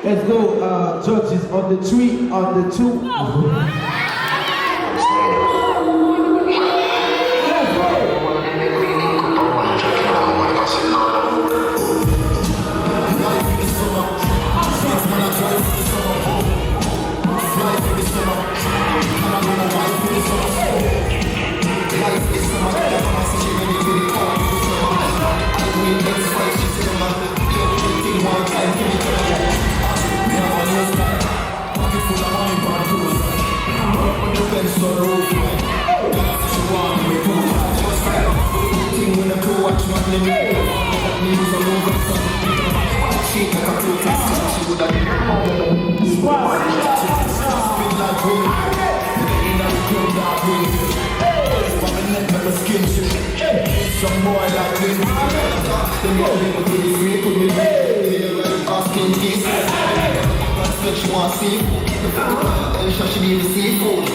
Let's go, judges on the 3, on the 2. Some boy like me, they make me to the free, put me asking this. That's what she wants to see. And she need to see food.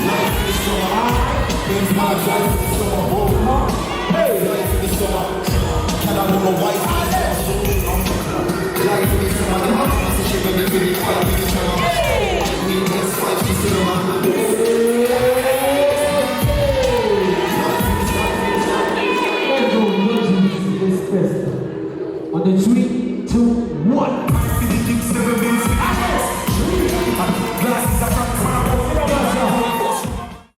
Life is so hard, brings my life is so hard. Life is so hard, can I move a white house? Life is so hard, I see she ready for the fight with each other. We just fight, she's still on. On the 3, 2, 1.